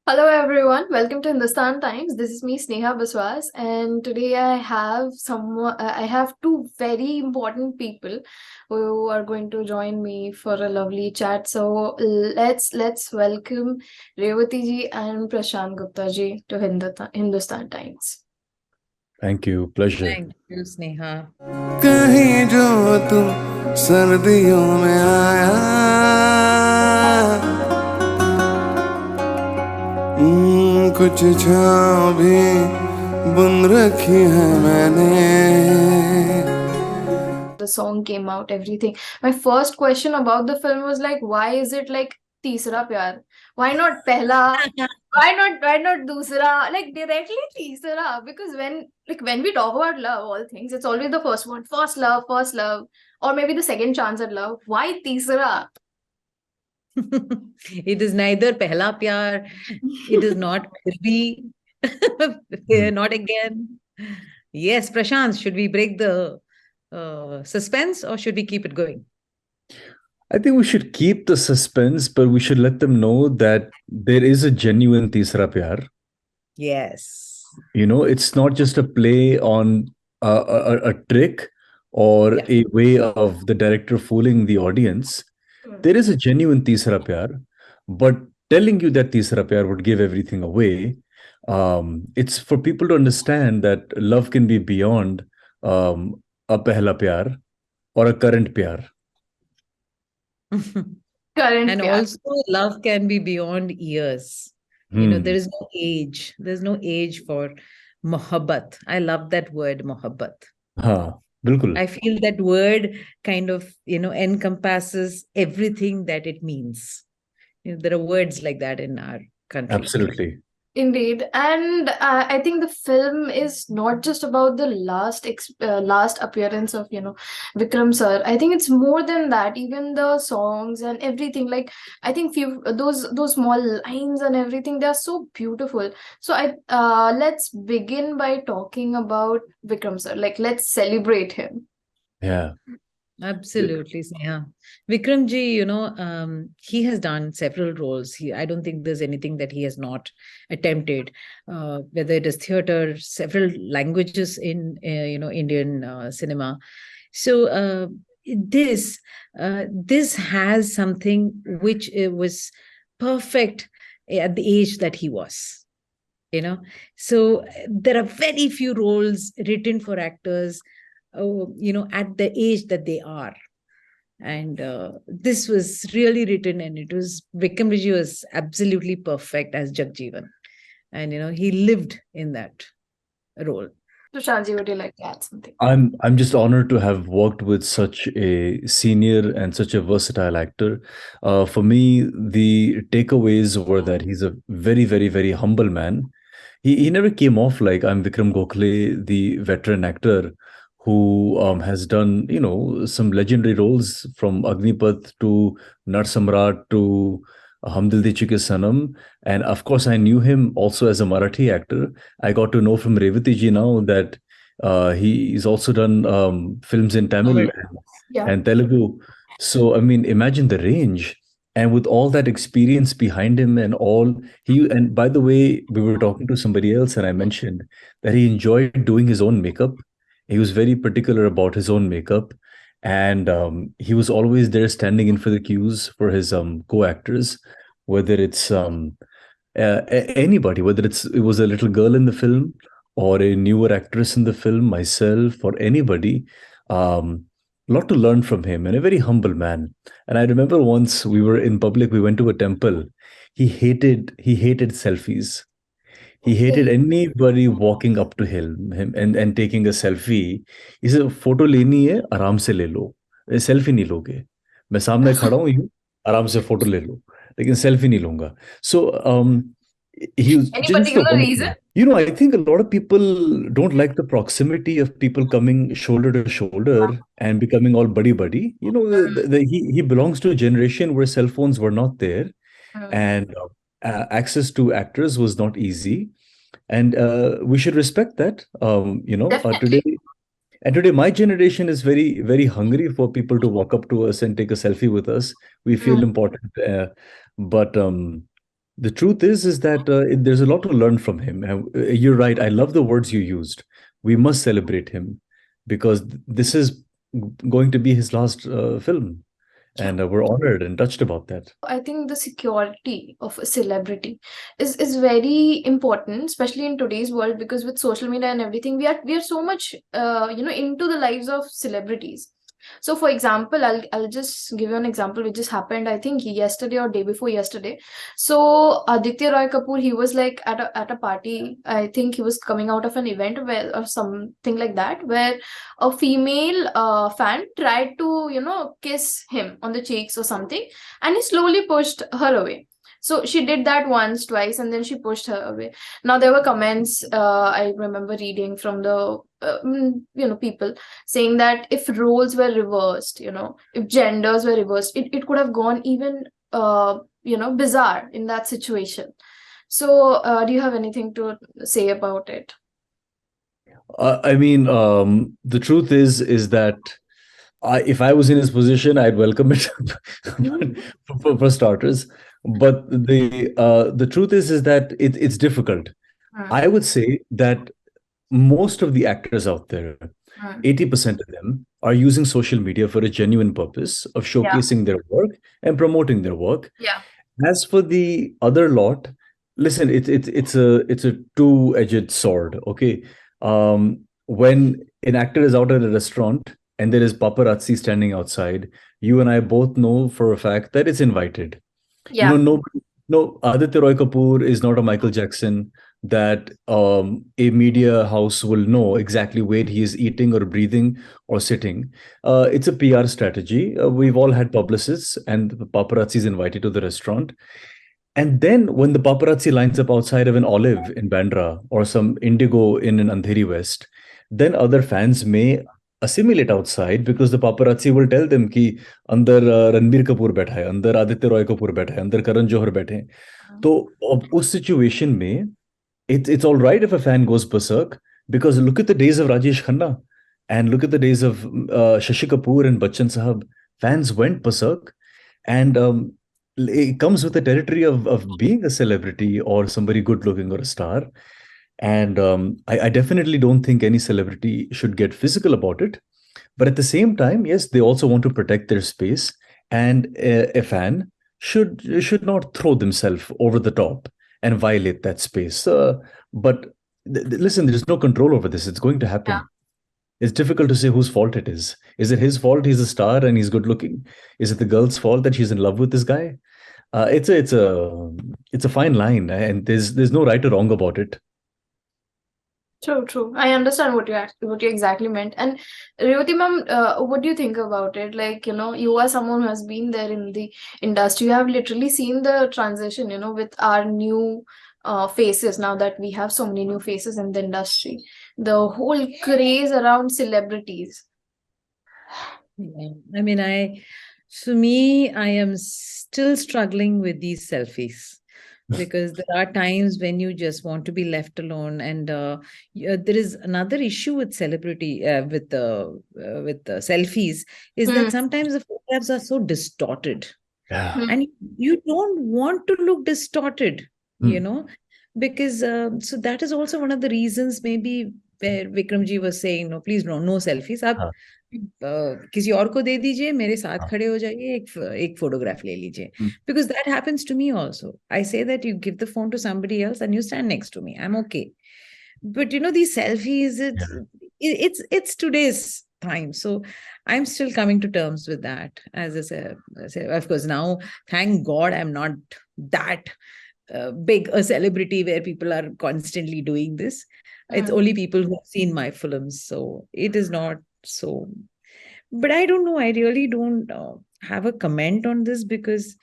Hello everyone, welcome to Hindustan Times. This is me, Sneha Biswas, and today I have two very important people who are going to join me for a lovely chat. So let's welcome Revathy ji and Prashantt Gupta ji to Hindustan Times. Thank you. Pleasure. Thank you, Sneha. कहीं जो तुम सर्दियों में आया कुछ छाँव भी बुन रखी है मैंने. The song came out, everything. My first question about the film was like, why is it like Teesra Pyar? Why not Pehla? Why not Dusra? Like directly Teesra. Because when we talk about love, all things, it's always the first one. First love, or maybe the second chance at love. Why Teesra? It is neither Pehla Pyar, it is not Phir bhi, not again. Yes, Prashanth, should we break the suspense or should we keep it going? I think we should keep the suspense, but we should let them know that there is a genuine Teesra Pyar. Yes. It's not just a play on a trick or a way of the director fooling the audience. There is a genuine Teesra Pyar, but telling you that Teesra Pyar would give everything away. It's for people to understand that love can be beyond a Pehla Pyar or a current Pyar. And also love can be beyond years. There is no age. There's no age for mohabbat. I love that word, mohabbat. Bilkul. I feel that word kind of, encompasses everything that it means. There are words like that in our country. Absolutely. Indeed, and I think the film is not just about the last appearance of Vikram sir. I think it's more than that. Even the songs and everything, like I think few those small lines and everything, they are so beautiful. So let's begin by talking about Vikram sir. Like let's celebrate him. Yeah. Absolutely, Sneha. Vikram ji, he has done several roles. I don't think there's anything that he has not attempted, whether it is theater, several languages in, Indian cinema. So this has something which was perfect at the age that he was. So there are very few roles written for actors at the age that they are. And this was really written, and it was, Vikram ji was absolutely perfect as Jagjivan. And, he lived in that role. Prashanth, would you like to add something? I'm just honored to have worked with such a senior and such a versatile actor. For me, the takeaways were that he's a very, very, very humble man. He never came off like I'm Vikram Gokhle, the veteran actor who has done, some legendary roles from Agnipath to Narsamrat to Hum Dil De Chuke Sanam. And of course, I knew him also as a Marathi actor. I got to know from Revathy ji now that he's also done films in Tamil and Telugu. So, I mean, imagine the range. And with all that experience behind him and by the way, we were talking to somebody else and I mentioned that he enjoyed doing his own makeup. He was very particular about his own makeup, and he was always there standing in for the cues for his co-actors, whether it's anybody, whether it was a little girl in the film or a newer actress in the film, myself or anybody. Lot to learn from him, and a very humble man. And I remember once we were in public, we went to a temple. He hated selfies. He hated anybody walking up to him and taking a selfie. He said, photo लेनी है आराम से ले लो, selfie नहीं लोगे. मैं सामने खड़ा हूँ, आराम से photo ले लो, लेकिन selfie नहीं लूंगा. So he was Any just particular reason? I think a lot of people don't like the proximity of people coming shoulder to shoulder and becoming all buddy. He belongs to a generation where cell phones were not there, and access to actors was not easy, and we should respect that. Today my generation is very, very hungry for people to walk up to us and take a selfie with us. We feel important, but The truth is that there's a lot to learn from him. You're right. I love the words you used. We must celebrate him because this is going to be his last film, and we're honored and touched about that. I think the security of a celebrity is very important, especially in today's world, because with social media and everything, we are so much into the lives of celebrities. So, for example, I'll just give you an example which just happened, I think yesterday or day before yesterday. So Aditya Roy Kapoor, he was like at a party. I think he was coming out of an event where or something like that, where a female fan tried to kiss him on the cheeks or something, and he slowly pushed her away. So she did that once, twice, and then she pushed her away. Now there were comments I remember reading from the people saying that if roles were reversed, if genders were reversed, it could have gone even bizarre in that situation. So do you have anything to say about it? I mean, the truth is that if I was in his position, I'd welcome it for starters. But the truth is that it's difficult. I would say that most of the actors out there, 80% of them are using social media for a genuine purpose of showcasing their work and promoting their work. Yeah. As for the other lot, listen, it's a two-edged sword. Okay, when an actor is out at a restaurant and there is paparazzi standing outside, you and I both know for a fact that it's invited. Yeah. No, Aditya Roy Kapoor is not a Michael Jackson that a media house will know exactly where he is eating or breathing or sitting. It's a PR strategy. We've all had publicists and the paparazzi is invited to the restaurant. And then when the paparazzi lines up outside of an Olive in Bandra or some Indigo in an Andheri West, then other fans may assimilate outside because the paparazzi will tell them कि अंदर रणबीर कपूर बैठा है, अंदर आदित्य रॉय कपूर बैठा है, अंदर करण जौहर बैठे हैं. तो अब उस सिचुएशन में it's all right if a fan goes berserk, because look at the days of Rajesh Khanna and look at the days of Shashi Kapoor and Bachchan Sahab. Fans went berserk, and it comes with the territory of being a celebrity or somebody good looking or a star. And I definitely don't think any celebrity should get physical about it. But at the same time, yes, they also want to protect their space, and a fan should not throw themselves over the top and violate that space. But listen, there's no control over this. It's going to happen. Yeah. It's difficult to say whose fault it is. Is it his fault? He's a star and he's good looking. Is it the girl's fault that she's in love with this guy? It's a fine line, and there's no right or wrong about it. True. I understand what you exactly meant. And Revathy ma'am, what do you think about it? Like, you are someone who has been there in the industry. You have literally seen the transition, with our new faces, now that we have so many new faces in the industry. The whole craze around celebrities. Yeah. I mean, for me, I am still struggling with these selfies. Because there are times when you just want to be left alone, and there is another issue with celebrity with the selfies is that sometimes the photographs are so distorted, and you don't want to look distorted, because so that is also one of the reasons maybe where Vikramji was saying no, please no selfies. आप किसी और को दे दीजिए, मेरे साथ खड़े हो जाइए, एक फोटोग्राफ ले लीजिए. Because that happens to me also. I say that you give the phone to somebody else and you stand next to me. I'm okay. But these selfies, it's today's time. So I'm still coming to terms with that. As I said, of course, now, thank God, I'm not that big a celebrity where people are constantly doing this. It's only people who have seen my films. So it is not so, but I don't know. I really don't have a comment on this because,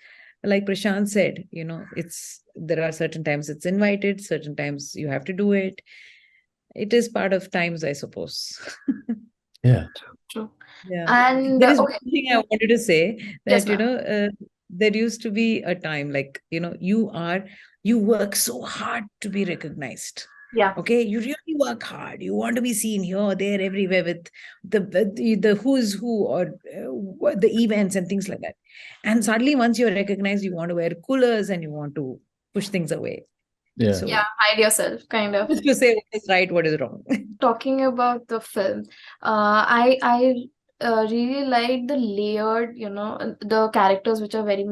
like Prashantt said, there are certain times it's invited, certain times you have to do it. It is part of times, I suppose. Yeah. True. Yeah. And there is one thing I wanted to say that, yes, there used to be a time like, you work so hard to be recognized. Yeah. Okay, you really work hard. You want to be seen here, there, everywhere with the who's who or the events and things like that. And suddenly, once you're recognized, you want to wear coolers and you want to push things away. Yeah. So Yeah, hide yourself, kind of. to say what is right, what is wrong. Talking about the film, I really like the layered, the characters which were very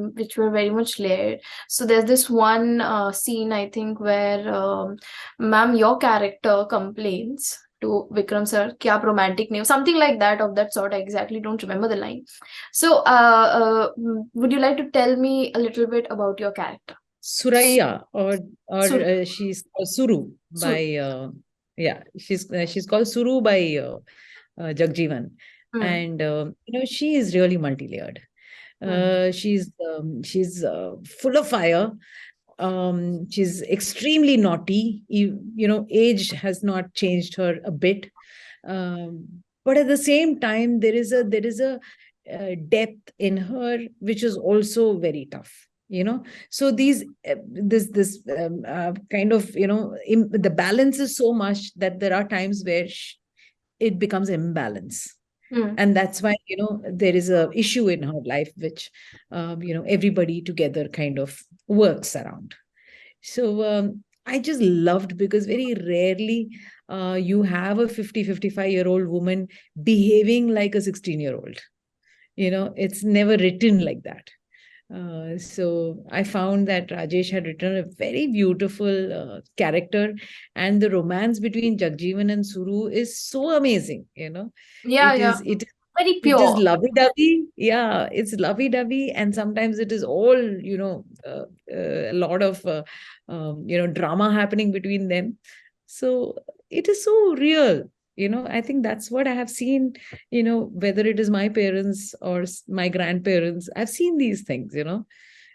much layered. So there's this one scene, I think, where ma'am, your character complains to Vikram sir कि आप romantic नहीं हो, something like that, of that sort. I exactly don't remember the line. So would you like to tell me a little bit about your character? Suraya, or Suru. she's called Suru by she's called Suru by Jagjivan, and she is really multi-layered. She's full of fire. She's extremely naughty. Age has not changed her a bit, but at the same time, there is a depth in her which is also very tough. So this kind of the balance is so much that there are times where it becomes imbalance. And that's why there is a issue in her life which everybody together kind of works around. So I just loved, because very rarely you have a 55-year-old woman behaving like a 16-year-old. It's never written like that. So I found that Rajesh had written a very beautiful character, and the romance between Jagjivan and Suru is so amazing. Yeah, very pure. It is lovey-dovey. Yeah, it's lovey-dovey, and sometimes it is all a lot of drama happening between them. So it is so real. I think that's what I have seen, whether it is my parents or my grandparents, I've seen these things,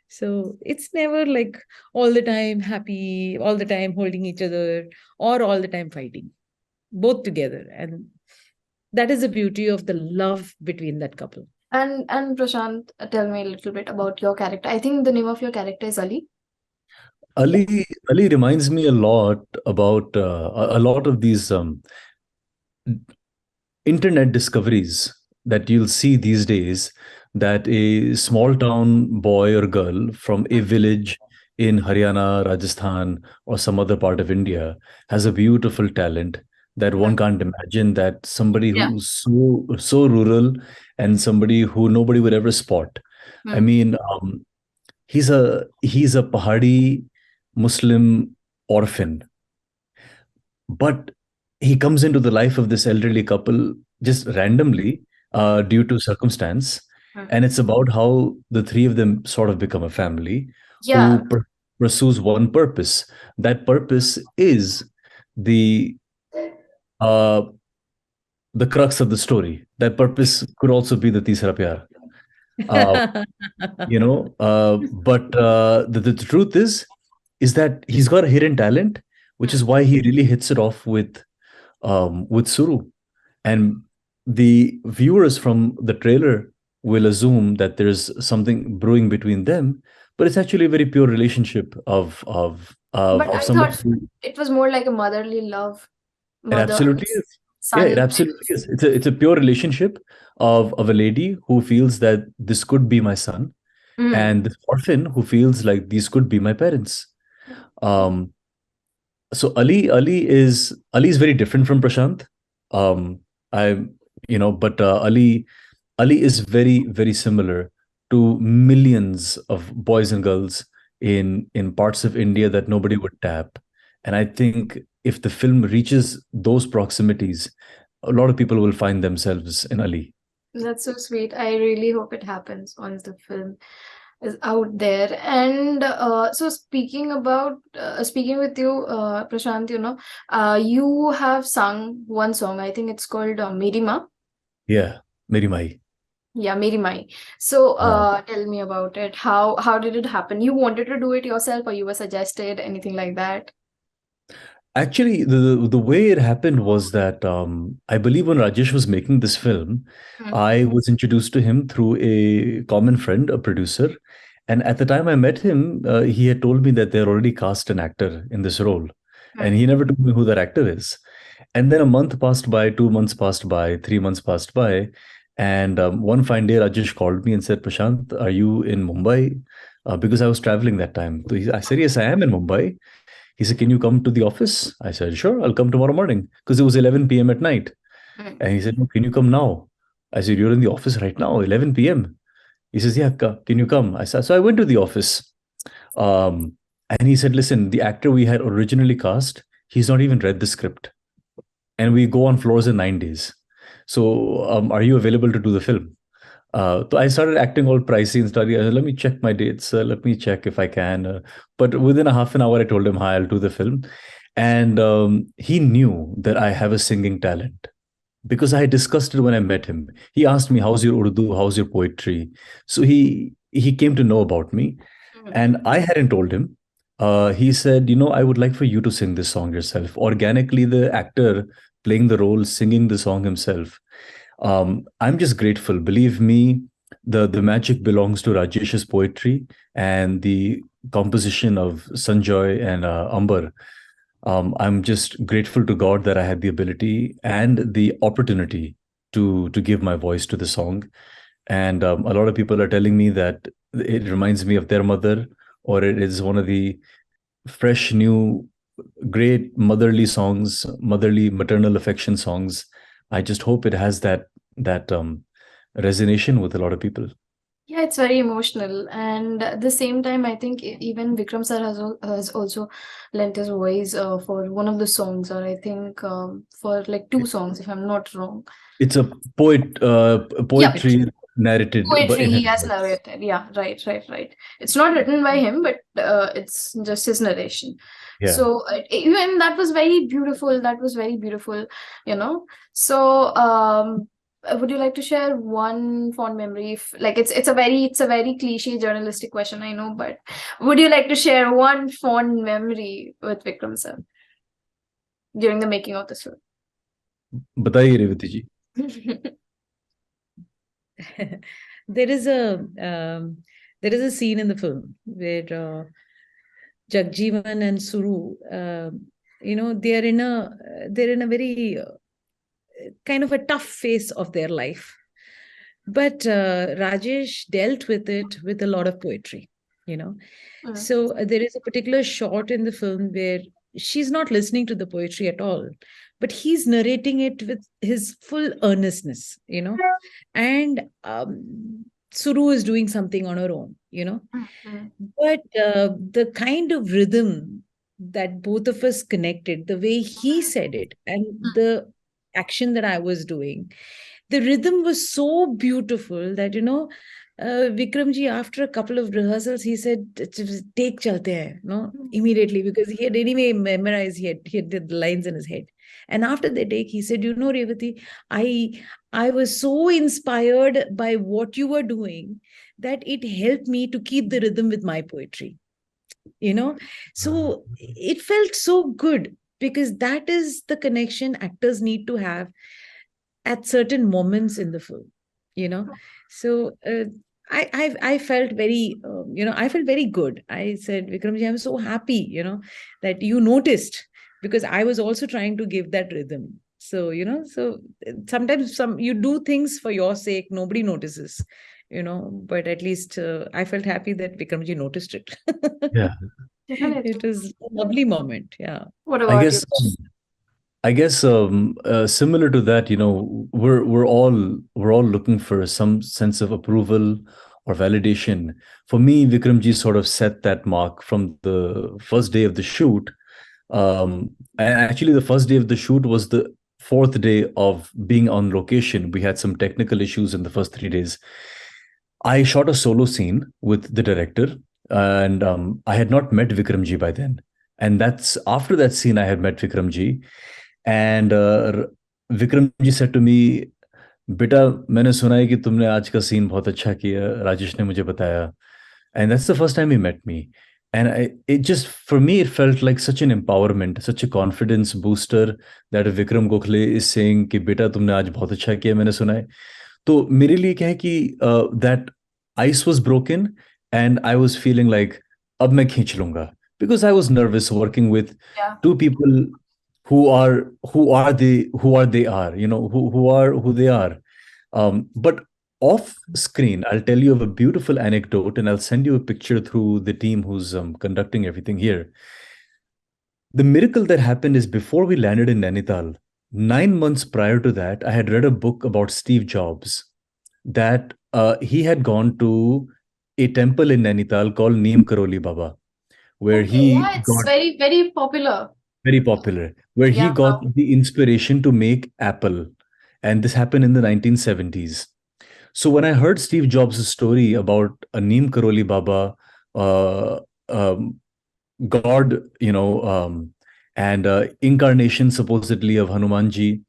So it's never like all the time happy, all the time holding each other, or all the time fighting, both together. And that is the beauty of the love between that couple. And Prashanth, tell me a little bit about your character. I think the name of your character is Ali. Ali reminds me a lot about a lot of these internet discoveries that you'll see these days, that a small town boy or girl from a village in Haryana, Rajasthan, or some other part of India has a beautiful talent that one can't imagine, that somebody who's so rural and somebody who nobody would ever spot. I mean, he's a Pahadi Muslim orphan, but he comes into the life of this elderly couple just randomly due to circumstance. And it's about how the three of them sort of become a family who pursues one purpose. That purpose is the crux of the story. That purpose could also be the Teesra Pyar. But the truth is that he's got a hidden talent, which is why he really hits it off with Suru. And the viewers from the trailer will assume that there's something brewing between them, but it's actually a very pure relationship of somebody. It was more like a motherly love. It absolutely is. Yeah, it absolutely is. It's a pure relationship of a lady who feels that this could be my son, and this orphan who feels like these could be my parents. So Ali is very different from Prashanth. But Ali is very, very similar to millions of boys and girls in parts of India that nobody would tap. And I think if the film reaches those proximities, a lot of people will find themselves in Ali. That's so sweet. I really hope it happens once the film is out there. And so speaking with you, Prashanth, you have sung one song. I think it's called Mirima. Yeah, Mirima. Yeah, Mirima. So tell me about it. How did it happen? You wanted to do it yourself, or you were suggested, anything like that? Actually, the way it happened was that I believe when Rajesh was making this film, I was introduced to him through a common friend, a producer. And at the time I met him, he had told me that they had already cast an actor in this role. And he never told me who that actor is. And then a month passed by, 2 months passed by, 3 months passed by. And one fine day, Rajesh called me and said, Prashanth, are you in Mumbai? because I was traveling that time. So I said, yes, I am in Mumbai. He said, can you come to the office? I said, sure, I'll come tomorrow morning, because it was 11 p.m. at night. Mm. And he said, no, can you come now? I said, you're in the office right now, 11 p.m. He says, yeah, can you come? I said, so I went to the office. And he said, listen, the actor we had originally cast, he's not even read the script. And we go on floors in 9 days. So are you available to do the film? So I started acting all pricey and started, let me check my dates. Let me check if I can. But within a half an hour, I told him, hi, I'll do the film. And he knew that I have a singing talent, because I discussed it when I met him. He asked me, how's your Urdu? How's your poetry? So he came to know about me. And I hadn't told him. He said, I would like for you to sing this song yourself. Organically, the actor playing the role, singing the song himself. I'm just grateful. Believe me, the magic belongs to Rajesh's poetry and the composition of Sanjoy and Amber. I'm just grateful to God that I had the ability and the opportunity to give my voice to the song. And a lot of people are telling me that it reminds me of their mother, or it is one of the fresh, new, great motherly songs, motherly, maternal affection songs. I just hope it has that resonation with a lot of people. Yeah, it's very emotional, and at the same time, I think even Vikram sir has also lent his voice for one of the songs, or I think for like two songs, if I'm not wrong. It's a poetry narrated Poetry in he his has voice. narrated. Yeah, right. It's not written by him, but it's just his narration. Yeah. So even that was very beautiful. That was very beautiful, So would you like to share one fond memory? If, like, it's a very cliche journalistic question, I know, but would you like to share one fond memory with Vikram sir during the making of this film? बताइए रेवती जी. There is a scene in the film where Jagjivan and Suru, they're in a very kind of a tough phase of their life, but Rajesh dealt with it with a lot of poetry. So there is a particular shot in the film where she's not listening to the poetry at all, but he's narrating it with his full earnestness, and Suru is doing something on her own, but the kind of rhythm that both of us connected, the way he said it and the action that I was doing, the rhythm was so beautiful that, Vikramji, after a couple of rehearsals, he said, take chalte hai, immediately, because he had anyway memorized, he had the lines in his head. And after the take, he said, Revathy, I was so inspired by what you were doing that it helped me to keep the rhythm with my poetry. So it felt so good, because that is the connection actors need to have at certain moments in the film. So I felt very I felt very good. I said, Vikramji, I'm so happy that you noticed, because I was also trying to give that rhythm. So so sometimes you do things for your sake, nobody notices, but at least I felt happy that Vikramji noticed it. Yeah. It was a lovely moment. Yeah. What about you? I guess similar to that, we're all looking for some sense of approval or validation. For me, Vikramji sort of set that mark from the first day of the shoot. And actually, the first day of the shoot was the fourth day of being on location. We had some technical issues in the first 3 days. I shot a solo scene with the director, and I had not met Vikramji by then. And that's after that scene I had met Vikramji. And Vikramji said to me, बेटा मैंने सुना है कि तुमने आज का scene बहुत अच्छा किया, राजेश ने मुझे बताया. And that's the first time he met me. And it just, for me, it felt like such an empowerment, such a confidence booster that Vikram Gokhle is saying कि बेटा तुमने आज बहुत अच्छा किया, मैंने सुना है. तो मेरे लिए क्या है कि that ice was broken and I was feeling like अब मैं खींच लूंगा, because I was nervous working with two people who are they are, who are who they are. But Off screen, I'll tell you of a beautiful anecdote, and I'll send you a picture through the team who's conducting everything here. The miracle that happened is before we landed in Nainital, 9 months prior to that, I had read a book about Steve Jobs that he had gone to a temple in Nainital called Neem Karoli Baba, where Okay, he yeah, it's got very, very popular. very popular, where he Yeah, got now. the inspiration to make Apple. And this happened in the 1970s. So when I heard Steve Jobs' story about a Neem Karoli Baba, uh, um, God, and incarnation supposedly of Hanumanji,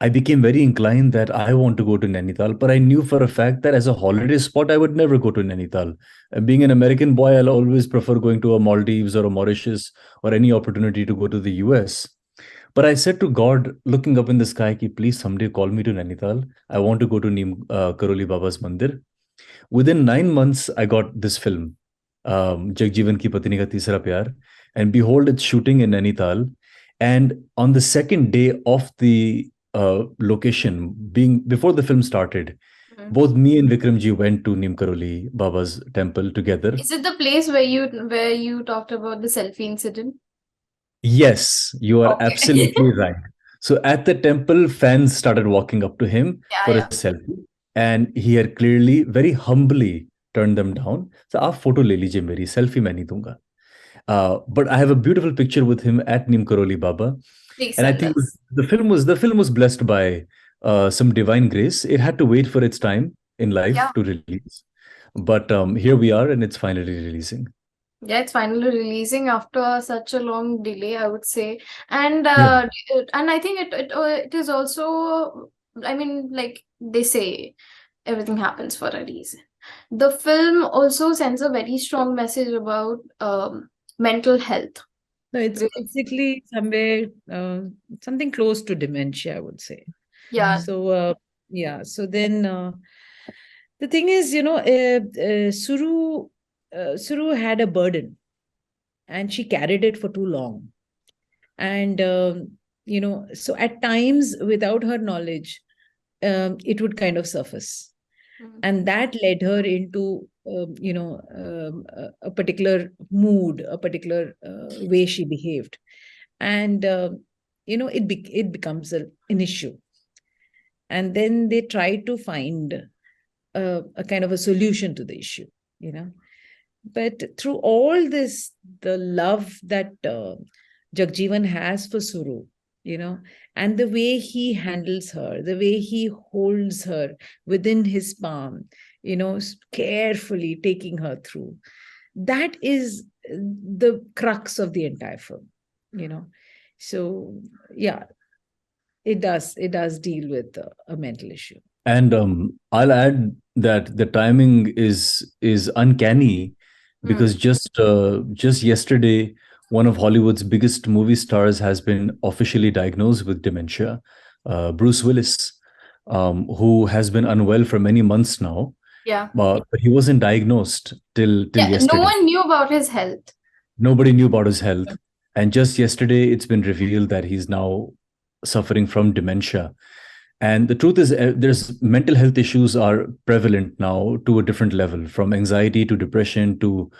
I became very inclined that I want to go to Nainital. But I knew for a fact that as a holiday spot, I would never go to Nainital. Being an American boy, I'll always prefer going to a Maldives or a Mauritius or any opportunity to go to the US. But I said to God, looking up in the sky, ki, please someday call me to Nainital. I want to go to Neem Karoli Baba's Mandir. Within 9 months, I got this film, Jagjivan ki Patni ka Teesra Pyar. And behold, it's shooting in Nainital. And on the second day of the location, being before the film started, Mm. both me and Vikramji went to Neem Karoli Baba's temple together. Is it the place where you talked about the selfie incident? Yes, you are Okay. absolutely right. So at the temple, fans started walking up to him Yeah, for a yeah. selfie, and he had clearly, very humbly turned them down. So, आप photo ले लीजिए मेरी selfie मैं नहीं दूंगा. But I have a beautiful picture with him at Neem Karoli Baba, Please and I send think us. the film was blessed by some divine grace. It had to wait for its time in life Yeah. to release, but here we are, and it's finally releasing. Yeah, it's finally releasing after such a long delay, I would say. And Yeah. and I think it is also, I mean, like they say, everything happens for a reason. The film also sends a very strong message about mental health. No, it's basically somewhere something close to dementia, I would say. Yeah. So yeah. So then the thing is, Suru had a burden, and she carried it for too long. And so at times, without her knowledge, it would kind of surface, Mm. and that led her into a particular mood, a particular way she behaved, and it becomes an issue. And then they try to find a kind of a solution to the issue, you know. But through all this, the love that Jagjivan has for Suru, and the way he handles her, the way he holds her within his palm, carefully taking her through, that is the crux of the entire film. So yeah, it does deal with a mental issue. And I'll add that the timing is uncanny because just yesterday, one of Hollywood's biggest movie stars has been officially diagnosed with dementia, Bruce Willis, who has been unwell for many months now. Yeah. But he wasn't diagnosed till Yeah, no yesterday. one knew about his health. Nobody knew about his health, and just yesterday, it's been revealed that he's now suffering from dementia. And the truth is, there's mental health issues are prevalent now to a different level, from anxiety to depression to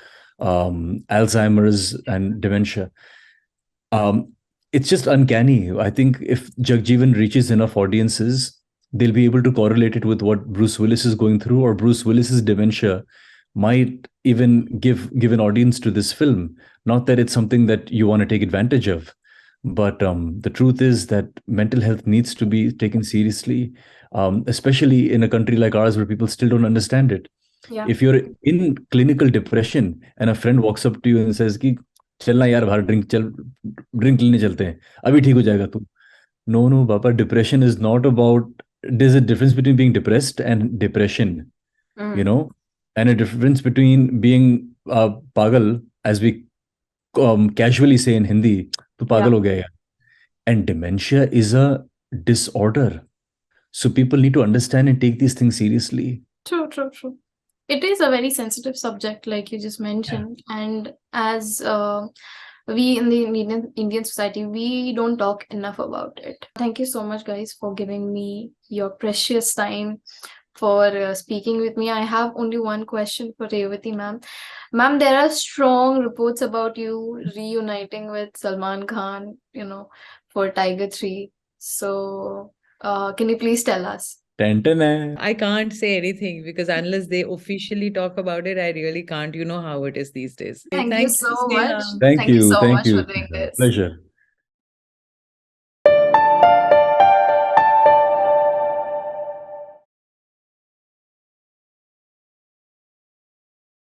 Alzheimer's and dementia. It's just uncanny. I think if Jagjivan reaches enough audiences, they'll be able to correlate it with what Bruce Willis is going through, or Bruce Willis's dementia might even give an audience to this film. Not that it's something that you want to take advantage of, but the truth is that mental health needs to be taken seriously, especially in a country like ours where people still don't understand it. Yeah. If you're in clinical depression and a friend walks up to you and says कि चलना यार बाहर drink लेने चलते हैं अभी ठीक हो जाएगा तू. No, Papa, depression is not about, there's a difference between being depressed and depression, and a difference between being pagal, as we casually say in Hindi, tu pagal ho gaya yaar. And dementia is a disorder. So people need to understand and take these things seriously. True. It is a very sensitive subject, like you just mentioned. And as we in the Indian society, we don't talk enough about it. Thank you so much, guys, for giving me your precious time for speaking with me. I have only one question for Revathy ma'am. Ma'am, there are strong reports about you reuniting with Salman Khan, for Tiger 3. So, can you please tell us? Tenten hai. I can't say anything because unless they officially talk about it, I really can't. You know how it is these days. Thank you so much. Sneha. Thank Thank you you. so Thank much for you. doing this. Pleasure.